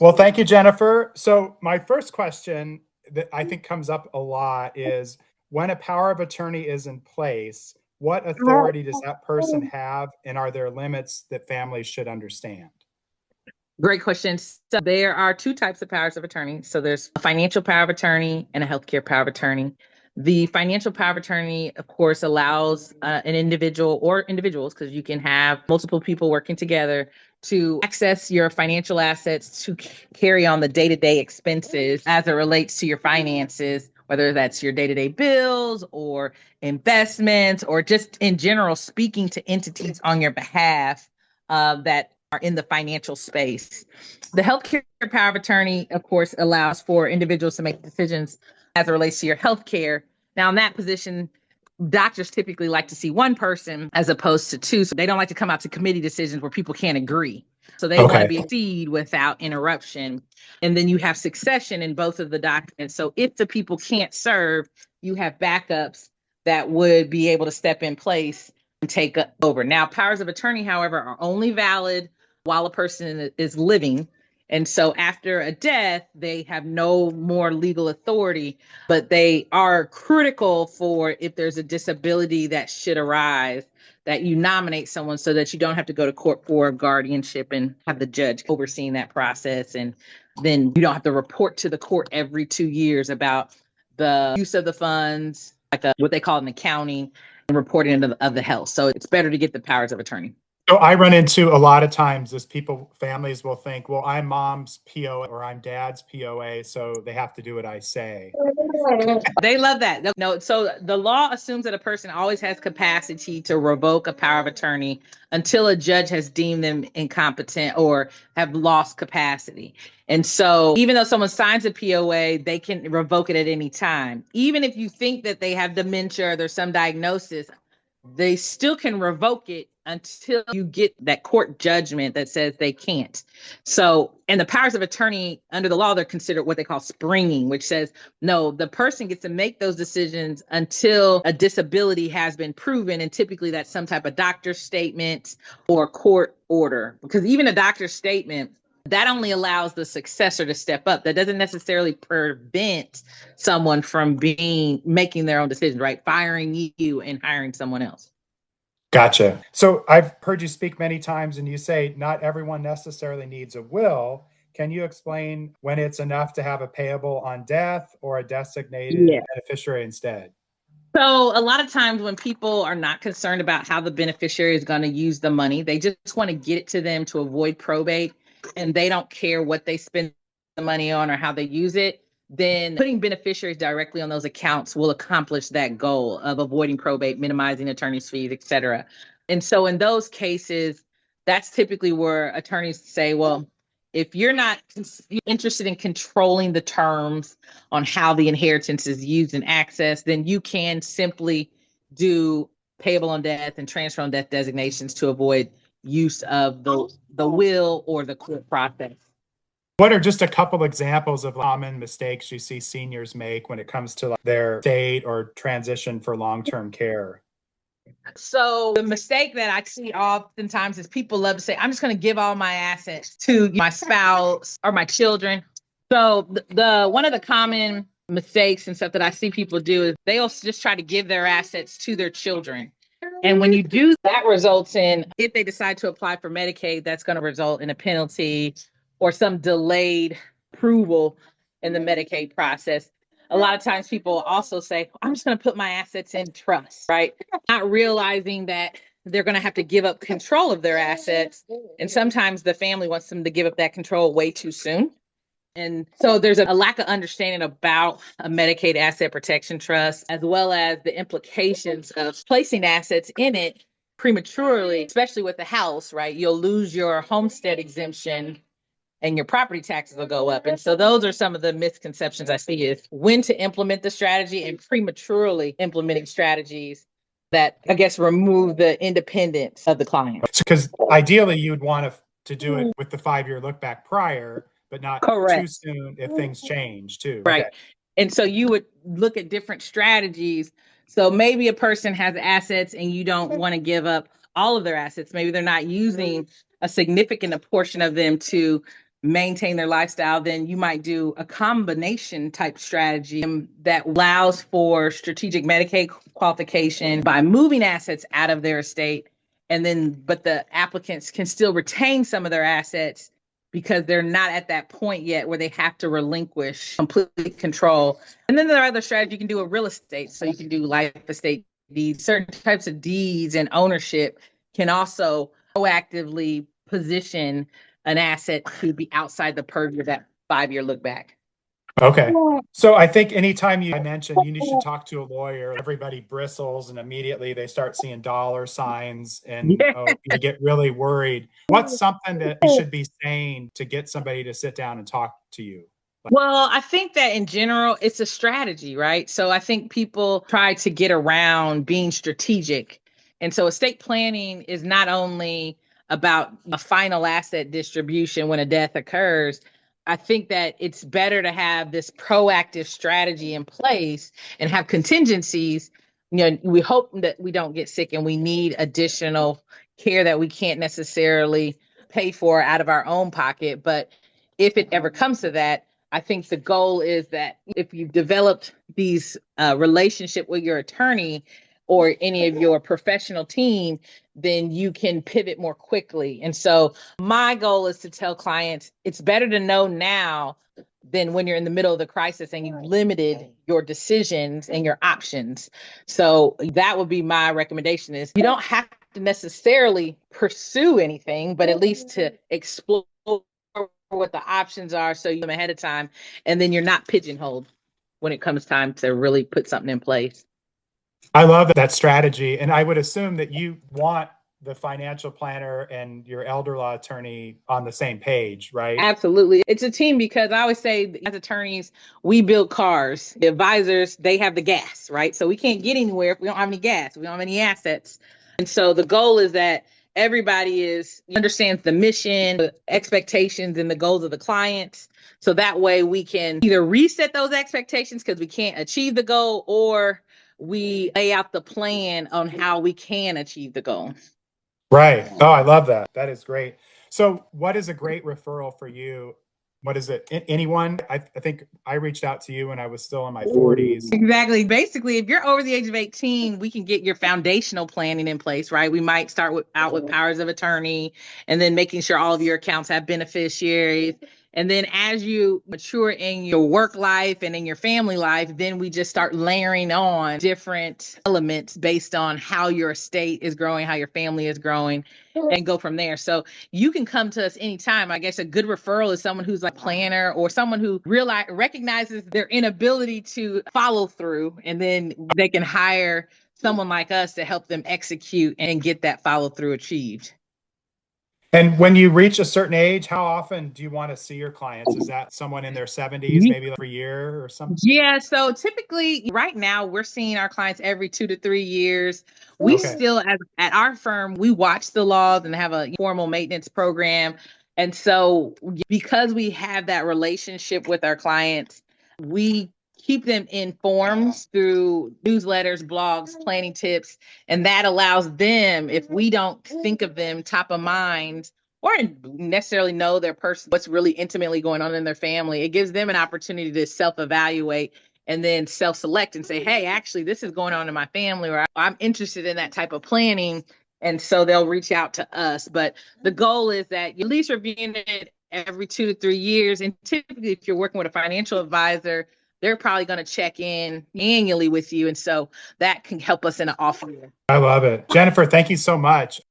Well, thank you, Jennifer. So my first question that I think comes up a lot is when a power of attorney is in place, what authority does that person have, and are there limits that families should understand? Great question. So there are two types of powers of attorney. So there's a financial power of attorney and a healthcare power of attorney. The financial power of attorney, of course, allows an individual or individuals, because you can have multiple people working together to access your financial assets to carry on the day-to-day expenses as it relates to your finances, whether that's your day-to-day bills or investments, or just in general speaking to entities on your behalf that are in the financial space. The healthcare power of attorney, of course, allows for individuals to make decisions as it relates to your healthcare. Now, in that position, doctors typically like to see one person as opposed to two. So they don't like to come out to committee decisions where people can't agree. So they want to Okay. be seed without interruption. And then you have succession in both of the documents. So if the people can't serve, you have backups that would be able to step in place and take over. Now, powers of attorney, however, are only valid while a person is living. And so after a death, they have no more legal authority, but they are critical for if there's a disability that should arise, that you nominate someone so that you don't have to go to court for guardianship and have the judge overseeing that process. And then you don't have to report to the court every 2 years about the use of the funds, like what they call an accounting and reporting of the health. So it's better to get the powers of attorney. So I run into a lot of times this families will think, well, I'm mom's POA or I'm dad's POA, so they have to do what I say. They love that. No, so the law assumes that a person always has capacity to revoke a power of attorney until a judge has deemed them incompetent or have lost capacity. And so even though someone signs a POA, they can revoke it at any time. Even if you think that they have dementia or there's some diagnosis, they still can revoke it until you get that court judgment that says they can't. So, and the powers of attorney under the law, they're considered what they call springing, which says, no, the person gets to make those decisions until a disability has been proven. And typically that's some type of doctor's statement or court order, because even a doctor's statement, that only allows the successor to step up. That doesn't necessarily prevent someone from making their own decision, right? Firing you and hiring someone else. Gotcha. So I've heard you speak many times and you say not everyone necessarily needs a will. Can you explain when it's enough to have a payable on death or a designated Yeah. beneficiary instead? So a lot of times when people are not concerned about how the beneficiary is going to use the money, they just want to get it to them to avoid probate, and they don't care what they spend the money on or how they use it, then putting beneficiaries directly on those accounts will accomplish that goal of avoiding probate, minimizing attorney's fees, et cetera. And so in those cases, that's typically where attorneys say, well, if you're not interested in controlling the terms on how the inheritance is used and accessed, then you can simply do payable on death and transfer on death designations to avoid use of the will or the court process. What are just a couple examples of common mistakes you see seniors make when it comes to their state or transition for long-term care? So the mistake that I see oftentimes is people love to say, I'm just going to give all my assets to my spouse or my children. So the one of the common mistakes and stuff that I see people do is they'll just try to give their assets to their children. And when you do that, results in, if they decide to apply for Medicaid, that's going to result in a penalty or some delayed approval in the Medicaid process. A lot of times people also say, I'm just going to put my assets in trust, right? Not realizing that they're going to have to give up control of their assets. And sometimes the family wants them to give up that control way too soon. And so there's a lack of understanding about a Medicaid asset protection trust, as well as the implications of placing assets in it prematurely, especially with the house, right? You'll lose your homestead exemption and your property taxes will go up. And so those are some of the misconceptions I see, is when to implement the strategy and prematurely implementing strategies that, I guess, remove the independence of the client. Because ideally you'd want to do it with the 5-year look back prior, but not too Correct. soon if things change too. Right. Okay. And so you would look at different strategies. So maybe a person has assets and you don't want to give up all of their assets. Maybe they're not using a significant portion of them to maintain their lifestyle, then you might do a combination type strategy that allows for strategic Medicaid qualification by moving assets out of their estate. And then, but the applicants can still retain some of their assets because they're not at that point yet where they have to relinquish complete control. And then there are other strategies. You can do a real estate. So you can do life estate deeds. Certain types of deeds and ownership can also proactively position an asset to be outside the purview of that 5-year look back. Okay. So I think anytime you mention you should talk to a lawyer, everybody bristles and immediately they start seeing dollar signs and you get really worried. What's something that you should be saying to get somebody to sit down and talk to you? Well, I think that in general, it's a strategy, right? So I think people try to get around being strategic. And so estate planning is not only about a final asset distribution when a death occurs. I think that it's better to have this proactive strategy in place and have contingencies. We hope that we don't get sick and we need additional care that we can't necessarily pay for out of our own pocket. But if it ever comes to that, I think the goal is that if you've developed these relationship with your attorney or any of your professional team, then you can pivot more quickly. And so my goal is to tell clients it's better to know now than when you're in the middle of the crisis and you've limited your decisions and your options. So that would be my recommendation is you don't have to necessarily pursue anything, but at least to explore what the options are so you know ahead of time, and then you're not pigeonholed when it comes time to really put something in place. I love that strategy. And I would assume that you want the financial planner and your elder law attorney on the same page, right? Absolutely. It's a team because I always say as attorneys, we build cars. The advisors, they have the gas, right? So we can't get anywhere if we don't have any gas, we don't have any assets. And so the goal is that everybody understands the mission, the expectations, and the goals of the clients. So that way we can either reset those expectations because we can't achieve the goal, or we lay out the plan on how we can achieve the goal. Right. Oh, I love that. That is great. So what is a great referral for you? What is it? Anyone? I think I reached out to you when I was still in my 40s. Exactly. Basically, if you're over the age of 18, we can get your foundational planning in place, right? We might start out with powers of attorney and then making sure all of your accounts have beneficiaries. And then as you mature in your work life and in your family life, then we just start layering on different elements based on how your estate is growing, how your family is growing, and go from there. So you can come to us anytime. I guess a good referral is someone who's like a planner or someone who recognizes their inability to follow through, and then they can hire someone like us to help them execute and get that follow through achieved. And when you reach a certain age, how often do you want to see your clients? Is that someone in their 70s, maybe every year or something? Yeah, so typically right now we're seeing our clients every 2 to 3 years. We still, at our firm, we watch the laws and have a formal maintenance program. And so because we have that relationship with our clients, we keep them informed through newsletters, blogs, planning tips, and that allows them, if we don't think of them top of mind or necessarily know their person, what's really intimately going on in their family, it gives them an opportunity to self-evaluate and then self-select and say, hey, actually, this is going on in my family, or I'm interested in that type of planning. And so they'll reach out to us. But the goal is that you're at least reviewing it every 2 to 3 years. And typically, if you're working with a financial advisor, they're probably going to check in annually with you. And so that can help us in an off year. I love it. Jennifer, thank you so much.